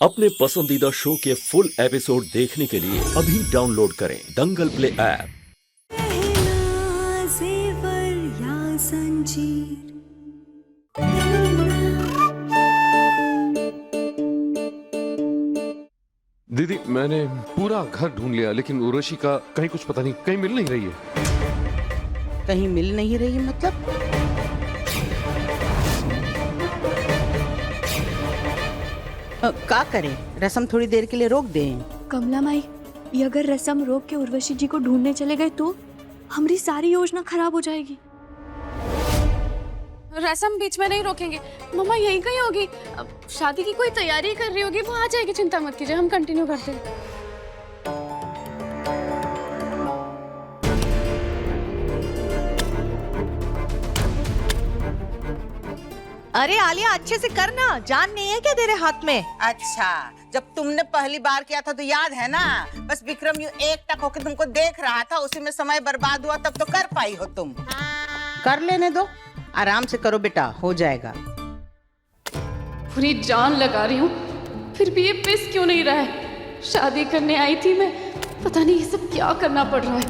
अपने पसंदीदा शो के फुल एपिसोड देखने के लिए अभी डाउनलोड करें दंगल प्ले ऐप। दीदी, मैंने पूरा घर ढूंढ लिया लेकिन उर्वशी का कहीं कुछ पता नहीं, कहीं मिल नहीं रही है। कहीं मिल नहीं रही मतलब? का करें? रसम थोड़ी देर के लिए रोक दें। कमला माई, ये अगर रसम रोक के उर्वशी जी को ढूंढने चले गए तो हमारी सारी योजना खराब हो जाएगी। रसम बीच में नहीं रोकेंगे, मम्मा यहीं कहीं होगी। अब शादी की कोई तैयारी कर रही होगी, वो आ जाएगी, चिंता मत कीजिए, हम कंटिन्यू करते हैं। अरे आलिया, अच्छे से करना, जान नहीं है क्या तेरे हाथ में? अच्छा, जब तुमने पहली बार किया था तो याद है ना? बस विक्रम यूं एकटक होकर तुमको देख रहा था, उसी में समय बर्बाद हुआ, तब तो कर पाई हो तुम। कर लेने दो, आराम से करो बेटा, हो जाएगा। पूरी जान लगा रही हूँ, फिर भी ये पिस क्यों नहीं रहा है? शादी करने आई थी मैं, पता नहीं ये सब क्या करना पड़ रहा है।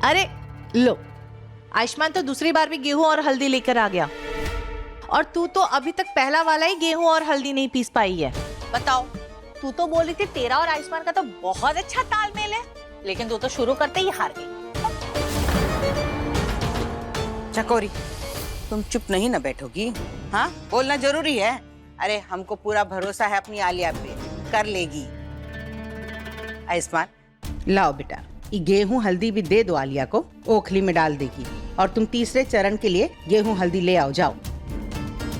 अरे लो, आयुष्मान तो दूसरी बार भी गेहूं और हल्दी लेकर आ गया, और तू तो अभी तक पहला वाला ही गेहूं और हल्दी नहीं पीस पाई है। बताओ, तू तो बोल रही थी तेरा और आयुष्मान का तो बहुत अच्छा तालमेल है, लेकिन तू तो शुरू करते ही हार गई। चकोरी, तुम चुप नहीं ना बैठोगी? हाँ, बोलना जरूरी है। अरे हमको पूरा भरोसा है अपनी आलिया पे, कर लेगी। आयुष्मान, लाओ बेटा, ये गेहूं हल्दी भी दे दो आलिया को, ओखली में डाल देगी। और तुम तीसरे चरण के लिए गेहूं हल्दी ले आओ, जाओ।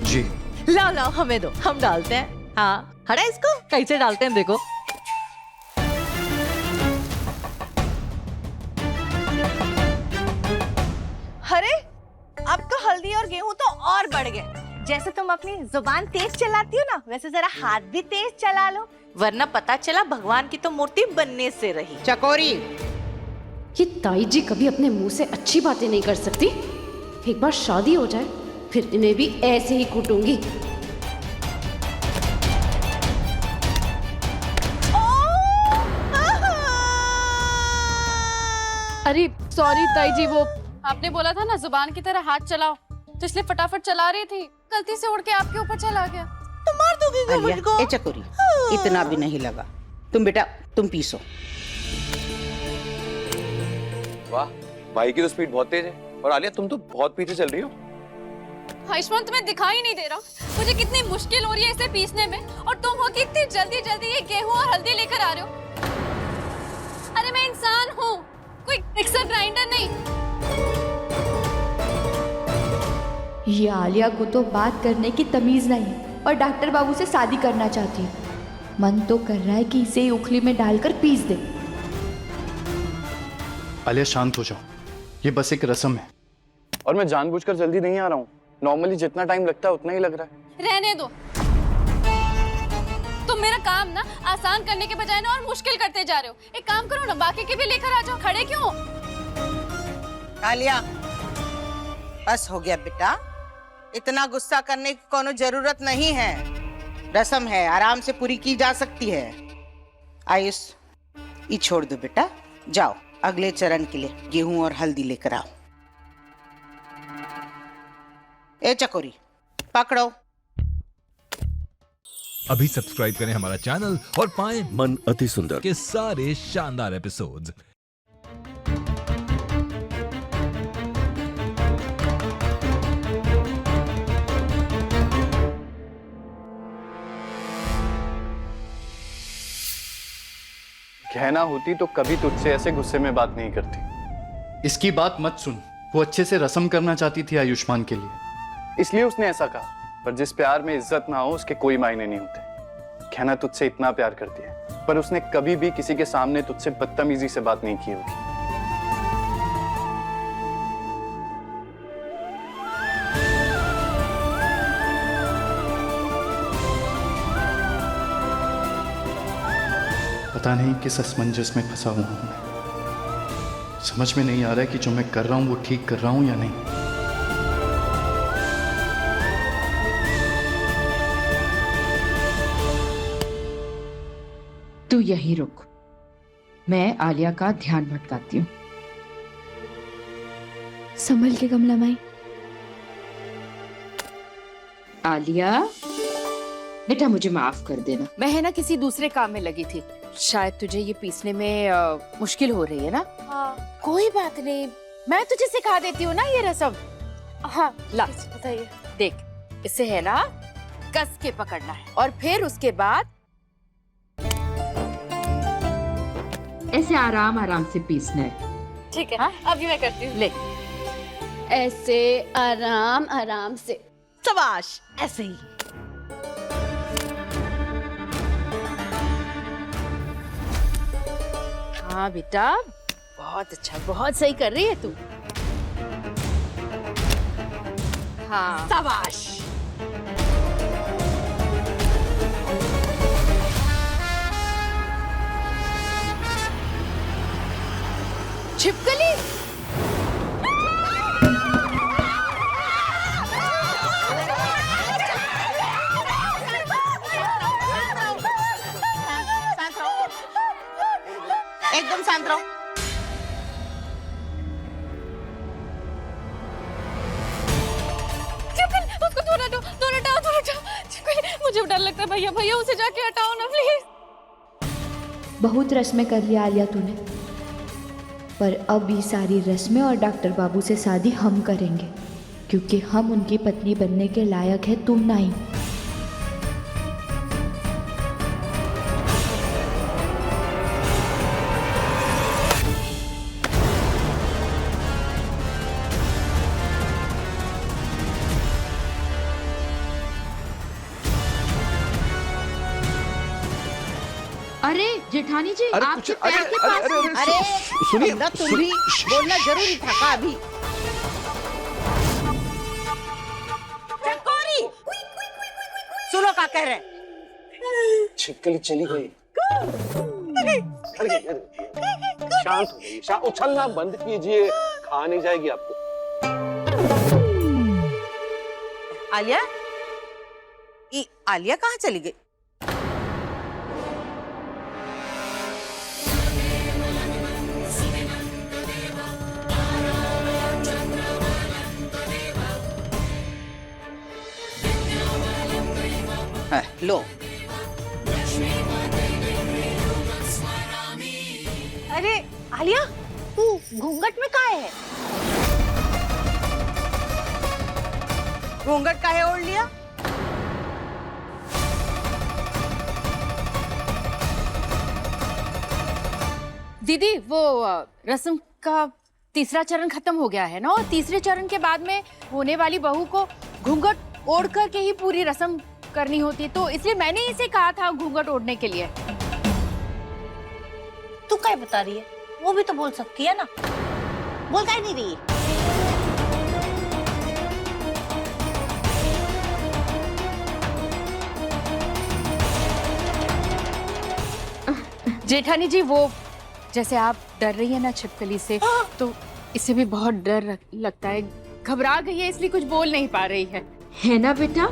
जी। लाओ लाओ, हमें दो, हम डालते हैं। हाँ, हटा इसको, कैसे डालते हैं देखो। अरे अब तो हल्दी और गेहूं तो और बढ़ गए। जैसे तुम अपनी जुबान तेज चलाती हो ना, वैसे जरा हाथ भी तेज चला लो, वरना पता चला भगवान की तो मूर्ति बनने से रही। चकोरी, ये ताई जी कभी अपने मुंह से अच्छी बातें नहीं कर सकती। एक बार शादी हो जाए, फिर इन्हें भी ऐसे ही कूटूंगी। अरे सॉरी ताई जी, वो आपने बोला था ना जुबान की तरह हाथ चलाओ, तो इसलिए फटाफट चला रही थी, गलती से उड़ के आपके ऊपर चला गया। तो मार दोगी मुझको। ए चकोरी, इतना भी नहीं लगा। तुम बेटा, तुम पीसो। वाह, भाई की तो स्पीड बहुत तेज है। और आलिया, तुम तो बहुत पीछे चल रही हो। आयुष्मान, तुम्हें दिखाई नहीं दे रहा मुझे कितनी मुश्किल हो रही है इसे पीसने में, और तुम हो कि इतनी जल्दी जल्दी ये गेहूं और हल्दी लेकर आ रहे हो। अरे मैं इंसान हूँ, कोई मिक्सर ग्राइंडर नहीं। ये आलिया को तो बात करने की तमीज नहीं है और डॉक्टर बाबू से शादी करना चाहती है। मन तो कर रहा है कि इसे उखली में डालकर पीस दे। आलिया, शांत हो जाओ, ये बस एक रस्म है। और मैं जानबूझकर जल्दी नहीं आ रहा हूँ, नॉर्मली जितना टाइम लगता है उतना ही लग रहा है। रहने दो, तुम मेरा काम ना आसान करने के बजाय ना और मुश्किल करते जा रहे हो। एक काम करो ना, बाकी के भी लेकर आ जाओ, खड़े क्यों हो? आलिया, बस हो गया बेटा, इतना गुस्सा करने की कोनो जरूरत नहीं है। रस्म है, आराम से पूरी की जा सकती है। आयुष, ये छोड़ दो बेटा, जाओ अगले चरण के लिए गेहूं और हल्दी लेकर आओ। ए चकोरी, पकड़ो। अभी सब्सक्राइब करें हमारा चैनल और पाएं मन अति सुंदर के सारे शानदार एपिसोड्स। कहना होती तो कभी तुझसे ऐसे गुस्से में बात नहीं करती। इसकी बात मत सुन, वो अच्छे से रस्म करना चाहती थी आयुष्मान के लिए, इसलिए उसने ऐसा कहा। पर जिस प्यार में इज्जत ना हो उसके कोई मायने नहीं होते। कहना तुझसे इतना प्यार करती है, पर उसने कभी भी किसी के सामने तुझसे बदतमीजी से बात नहीं की होगी। पता नहीं किस असमंजस में फंसा हुआ हूं मैं। समझ में नहीं आ रहा है कि जो मैं कर रहा हूं वो ठीक कर रहा हूं या नहीं। तू यहीं रुक, मैं आलिया का ध्यान भटकाती हूँ। संभल के कमला माई। आलिया बेटा, मुझे माफ कर देना। मैं है ना किसी दूसरे काम में लगी थी। शायद तुझे ये पीसने में मुश्किल हो रही है ना? हाँ। कोई बात नहीं, मैं तुझे सिखा देती हूँ ना ये रसम। हाँ ला, बताइए। देख, इसे है ना कस के पकड़ना है और फिर उसके बाद ऐसे आराम आराम से पीसना है। ठीक है, हाँ? अभी मैं करती हूँ। ले, ऐसे आराम आराम से। शाबाश, ऐसे ही। हाँ बेटा, बहुत अच्छा, बहुत सही कर रही है तू। हाँ, शाबाश। छिपकली। एकदम शांत रहो। उसको दूर हटाओ, दूर हटाओ, दूर हटाओ। मुझे डर लगता है भैया, भैया उसे जाके हटाओ ना प्लीज। बहुत रस्में कर लिया आलिया तूने, पर अब ये सारी रस्में और डॉक्टर बाबू से शादी हम करेंगे, क्योंकि हम उनकी पत्नी बनने के लायक है, तुम नहीं। अरे जेठानी जी, अरे आपके कुछ- पैर अरे- के पास अरे- अरे- अरे सुनिए, कमला, तुम भी बोलना जरूरी था का अभी? चकोरी, सुनो का कह रहे हैं। छिपकली चली गई। शांत हो गई। उछलना बंद कीजिए, खा नहीं जाएगी आपको। आलिया, ये आलिया कहाँ चली गई? लो। अरे आलिया, तू घूंघट में कहाँ है? घूंघट काहे ओढ़ लिया? दीदी, वो रस्म का तीसरा चरण खत्म हो गया है ना, और तीसरे चरण के बाद में होने वाली बहू को घूंघट ओढ़ कर के ही पूरी रस्म करनी होती है, तो इसलिए मैंने इसे कहा था घूंघट ओढ़ने के लिए। तू क्या बता रही है? वो भी तो बोल सकती है ना। बोल क्या नहीं रही? जेठानी जी, वो जैसे आप डर रही है ना छिपकली से, तो इसे भी बहुत डर लगता है, घबरा गई है, इसलिए कुछ बोल नहीं पा रही है ना बेटा?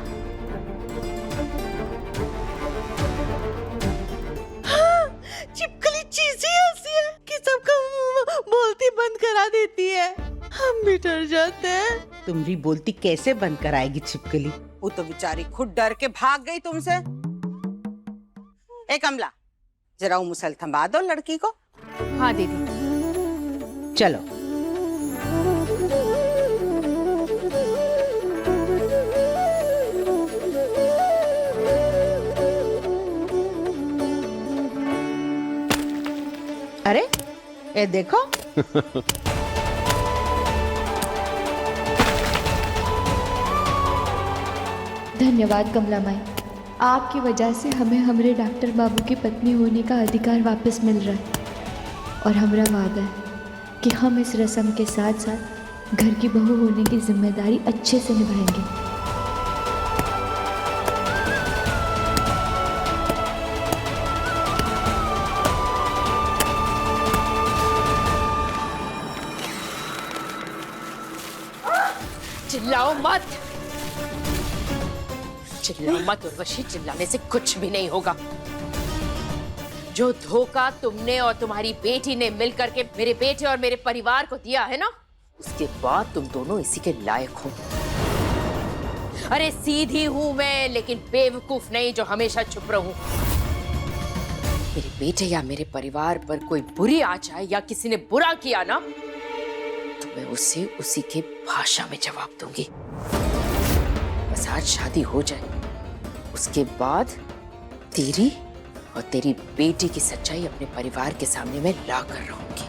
छिपकली चीज ही ऐसी है कि सबका मुंह बोलती बंद करा देती है। हम भी डर जाते हैं। तुम्हारी बोलती कैसे बंद कराएगी छिपकली? वो तो बेचारी खुद डर के भाग गई तुमसे। ए कमला, जरा वो मुसल थमा दो लड़की को। हाँ दीदी। चलो। अरे ये देखो। धन्यवाद कमला माई, आपकी वजह से हमें हमारे डॉक्टर बाबू की पत्नी होने का अधिकार वापस मिल रहा है, और हमारा वादा है कि हम इस रस्म के साथ साथ घर की बहू होने की जिम्मेदारी अच्छे से निभाएंगे। चिल्लाओ मत, चिल्लाओ मत उर्वशी, चिल्लाने से कुछ भी नहीं होगा। जो धोखा तुमने और तुम्हारी बेटी ने मिलकर के मेरे बेटे और मेरे परिवार को दिया है ना, उसके बाद तुम दोनों इसी के लायक हो। अरे सीधी हूं मैं, लेकिन बेवकूफ नहीं जो हमेशा चुप रहूं। मेरे बेटे या मेरे परिवार पर कोई बुरी आ जाए या किसी ने बुरा किया ना, तो मैं उसे उसी के भाषा में जवाब दूंगी। बस आज शादी हो जाए, उसके बाद तेरी और तेरी बेटी की सच्चाई अपने परिवार के सामने मैं ला कर रहूंगी।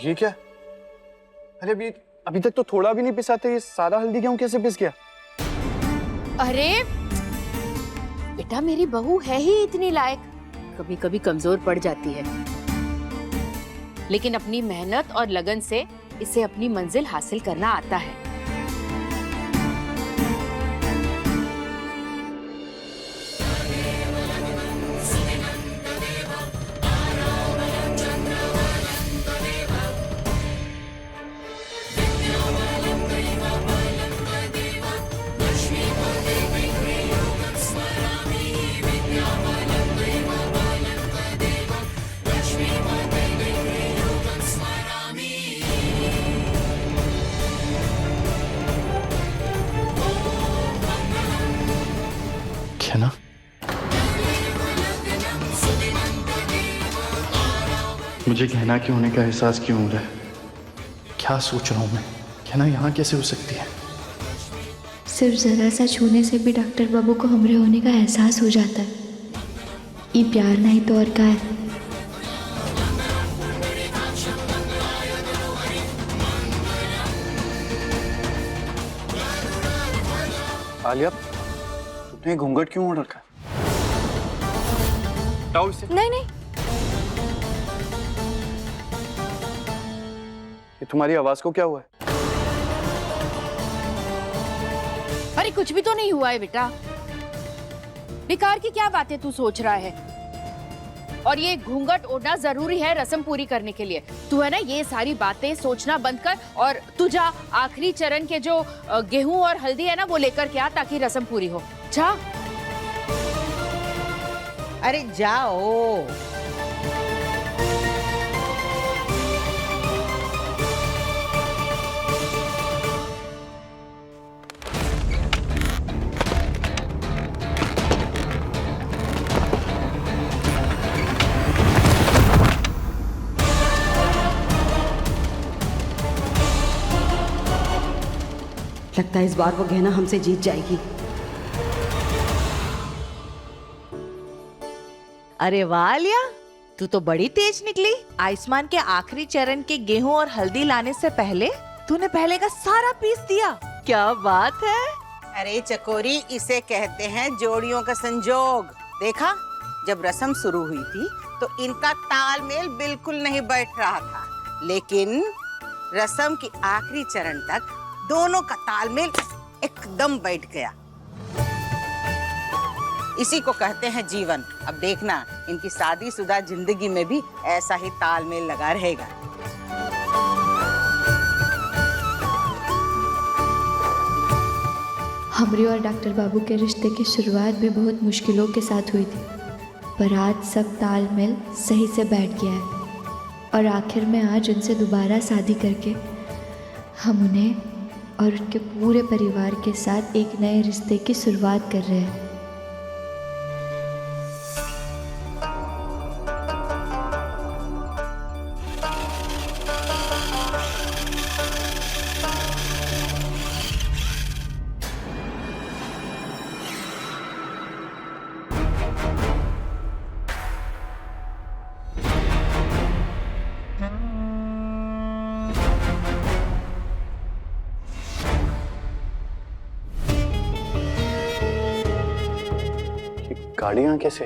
ये क्या? अरे अभी तक तो थोड़ा भी नहीं पिसा था, ये सारा हल्दी गेहूं कैसे पिस गया? अरे बेटा, मेरी बहू है ही इतनी लायक, कभी कभी कमजोर पड़ जाती है, लेकिन अपनी मेहनत और लगन से इसे अपनी मंजिल हासिल करना आता है। है ना? मुझे गहना के होने का एहसास क्यों हो रहा है? क्या सोच रहा हूं मैं? गहना यहाँ कैसे हो सकती है? सिर्फ जरा सा छूने से भी डॉक्टर बाबू को हमरे होने का एहसास हो जाता है। ये प्यार नहीं तो और क्या है? आलिया, तुमने घूंघट क्यों ओढ़ रखा है? हटाओ इसे। नहीं नहीं, ये तुम्हारी आवाज को क्या हुआ है? अरे कुछ भी तो नहीं हुआ है बेटा, बेकार की क्या बातें तू सोच रहा है। और ये घूंघट ओढ़ना जरूरी है रस्म पूरी करने के लिए। तू है ना ये सारी बातें सोचना बंद कर और तू जा आखिरी चरण के जो गेहूं और हल्दी है ना वो लेकर के आ, ताकि रस्म पूरी हो। जा। अरे जाओ। लगता है इस बार वो गहना हमसे जीत जाएगी। अरे वाह आलिया, तू तो बड़ी तेज निकली। आयुष्मान के आखिरी चरण के गेहूं और हल्दी लाने से पहले तूने पहले का सारा पीस दिया। क्या बात है। अरे चकोरी, इसे कहते हैं जोड़ियों का संजोग। देखा, जब रस्म शुरू हुई थी तो इनका तालमेल बिल्कुल नहीं बैठ रहा था, लेकिन रस्म की आखिरी चरण तक दोनों का तालमेल एकदम बैठ गया। इसी को कहते हैं जीवन। अब देखना, इनकी शादीशुदा जिंदगी में भी ऐसा ही तालमेल लगा रहेगा। हमरे और डॉक्टर बाबू के रिश्ते की शुरुआत भी बहुत मुश्किलों के साथ हुई थी, पर आज सब तालमेल सही से बैठ गया है और आखिर में आज उनसे दोबारा शादी करके हम उन्हें और उनके पूरे परिवार के साथ एक नए रिश्ते की शुरुआत कर रहे हैं। गाड़ियां कैसे?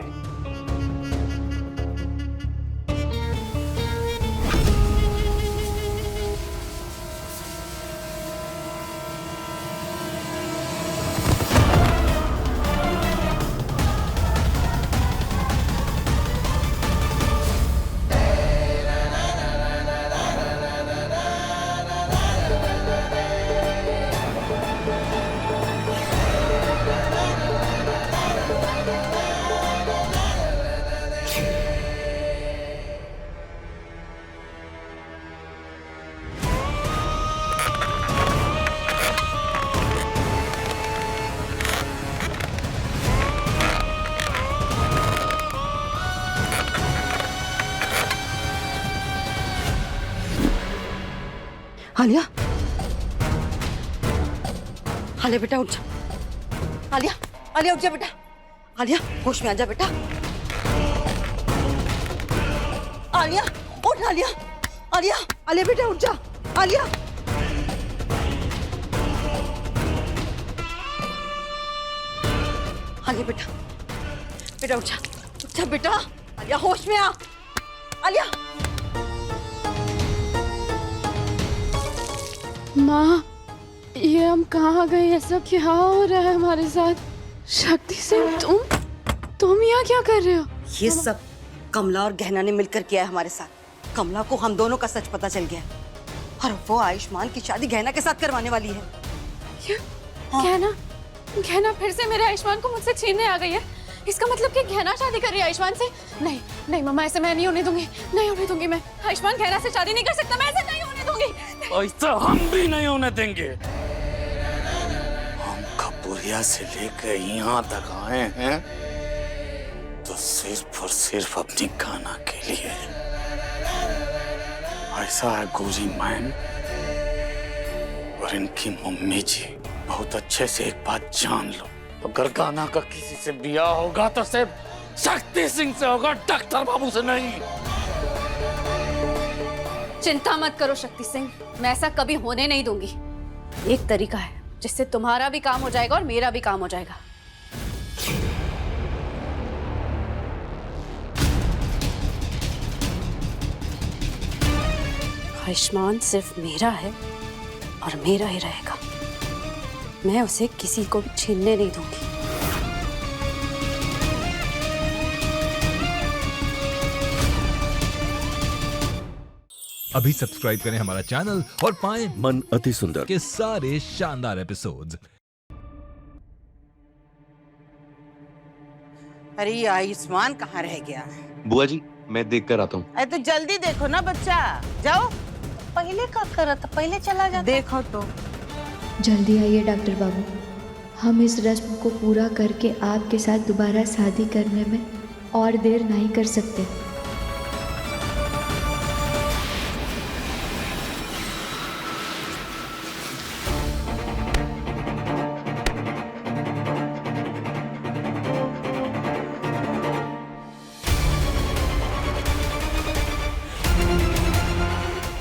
आलिया, आलिया बेटा उठ जा। आलिया, आलिया उठ जा बेटा। आलिया होश में आ जा बेटा। आलिया उठ। आलिया, आलिया, आलिया बेटा उठ जा। आलिया, आलिया बेटा, बेटा उठ जा बेटा। आलिया होश में आ। आलिया। माँ, ये हम कहाँ गए? ये सब क्या हो रहा है हमारे साथ? शक्ति सिंह, तुम यहाँ क्या कर रहे हो? ये सब कमला और गहना ने मिलकर किया है हमारे साथ। कमला को हम दोनों का सच पता चल गया और वो आयुष्मान की शादी गहना के साथ करवाने वाली है। हाँ। गहना फिर से मेरे आयुष्मान को मुझसे छीनने आ गई है। इसका मतलब कि गहना शादी कर रही है आयुष्मान से? नहीं नहीं मम्मा, ऐसे मैं नहीं होने दूंगी, नहीं होने दूंगी मैं। आयुष्मान गहना से शादी नहीं कर सकता, मैं ऐसे नहीं होने दूंगी। ऐसा हम भी नहीं होने देंगे। हम कपूरिया से लेकर यहाँ तक आए हैं तो सिर्फ और सिर्फ अपनी गाना के लिए। ऐसा है गोरी मैन और इनकी मम्मी जी, बहुत अच्छे से एक बात जान लो, अगर गाना का किसी से ब्याह होगा तो सिर्फ शक्ति सिंह से होगा, डॉक्टर बाबू से नहीं। चिंता मत करो शक्ति सिंह, मैं ऐसा कभी होने नहीं दूंगी। एक तरीका है जिससे तुम्हारा भी काम हो जाएगा और मेरा भी काम हो जाएगा। आयुष्मान सिर्फ मेरा है और मेरा ही रहेगा। मैं उसे किसी को भी छीनने नहीं दूंगी। अभी सब्सक्राइब करें हमारा चैनल और पाएं मन अति सुंदर के सारे शानदार एपिसोड्स। अरे ये आयुष्मान कहाँ रह गया? बुआ जी, मैं देख कर आता हूँ। अरे तो जल्दी देखो ना बच्चा, जाओ। पहले क्या कर रहा था? पहले चला जा। देखो तो। जल्दी आइए डॉक्टर बाबू, हम इस रस्म को पूरा करके आपके साथ दोबारा शादी करने में और देर नहीं कर सकते।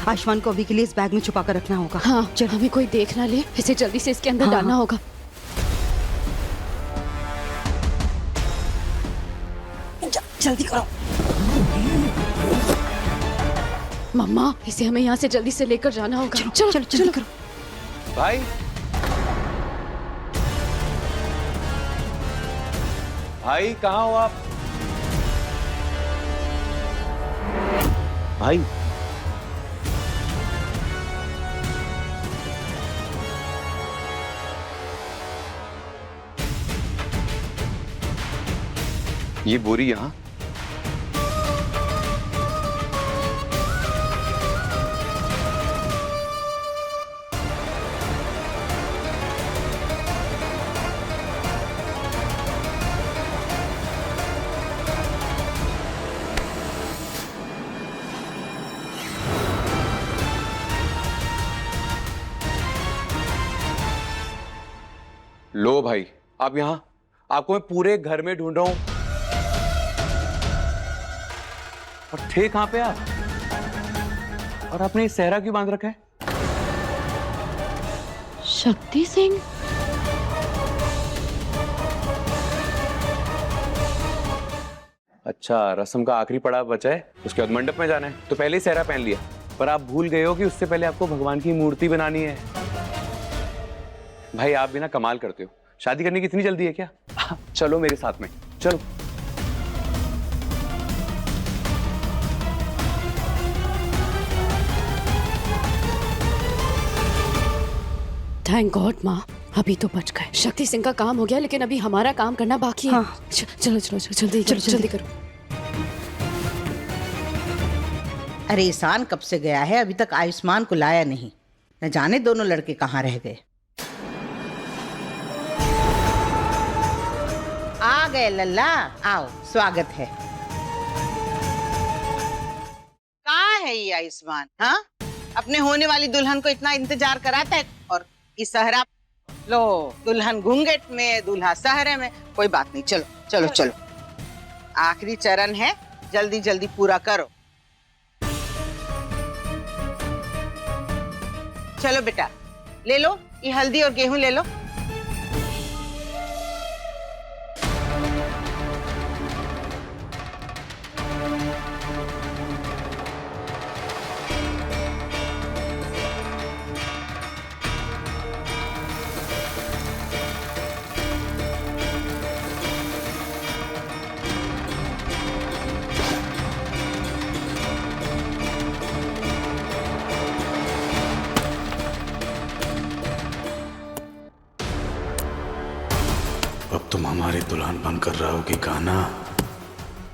आयुष्मान को अभी के लिए इस बैग में छुपा कर रखना होगा। हाँ, जब हमें कोई देख ना ले, इसे जल्दी से इसके अंदर डालना होगा। जल्दी करो। मम्मा, इसे हमें यहाँ से जल्दी से लेकर जाना होगा। चलो चलो जल्दी करो। भाई, भाई कहाँ हो आप? भाई, ये बोरी यहाँ? लो भाई, आप यहाँ? आपको मैं पूरे घर में ढूंढ रहा हूं और थे कहां पे आप? और आपने ये सहरा क्यों बांध रखा है? शक्ति सिंह, अच्छा, रस्म का आखिरी पड़ाव बचा है, उसके बाद मंडप में जाना है, तो पहले ही सहरा पहन लिया। पर आप भूल गए हो कि उससे पहले आपको भगवान की मूर्ति बनानी है। भाई, आप भी ना कमाल करते हो। शादी करने की इतनी जल्दी है क्या? चलो मेरे साथ में, चलो। थैंक गॉड माँ, अभी तो बच गए। शक्ति सिंह का काम हो गया, लेकिन अभी हमारा काम करना बाकी है। हाँ। चलो चलो चलो, जल्दी जल्दी करो। अरे ईशान कब से गया है, अभी तक आयुष्मान को लाया नहीं। न जाने दोनों लड़के कहाँ रह गए। आ गए लल्ला, आओ, स्वागत है। कहाँ है ये आयुष्मान? हाँ, अपने होने वाली दुल्हन को इतना इंतजार कराता है, और इस सहरा लो, दुल्हन घूंघट में, दूल्हा सहरे में। कोई बात नहीं, चलो चलो चलो, आखिरी चरण है, जल्दी जल्दी पूरा करो। चलो बेटा, ले लो ये हल्दी और गेहूं ले लो। अब तुम हमारी दुल्हन बनकर रहोगी गाना।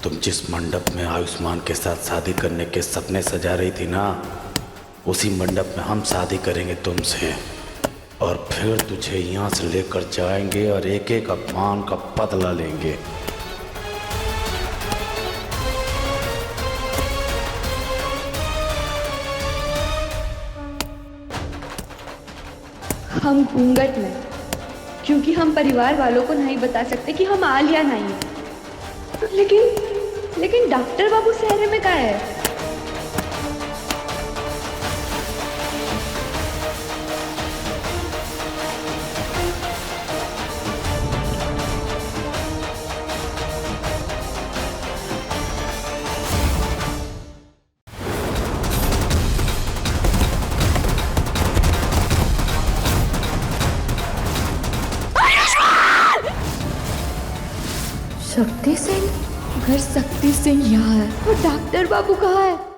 तुम जिस मंडप में आयुष्मान के साथ शादी करने के सपने सजा रही थी ना, उसी मंडप में हम शादी करेंगे तुमसे, और फिर तुझे यहाँ से लेकर जाएंगे और एक एक अपमान का बदला लेंगे। हम घूंघट में, क्योंकि हम परिवार वालों को नहीं बता सकते कि हम आलिया नहीं है। लेकिन डॉक्टर बाबू शहर में कहाँ है? शक्ति सिंह? अगर शक्ति सिंह यहाँ है तो डॉक्टर बाबू कहाँ है?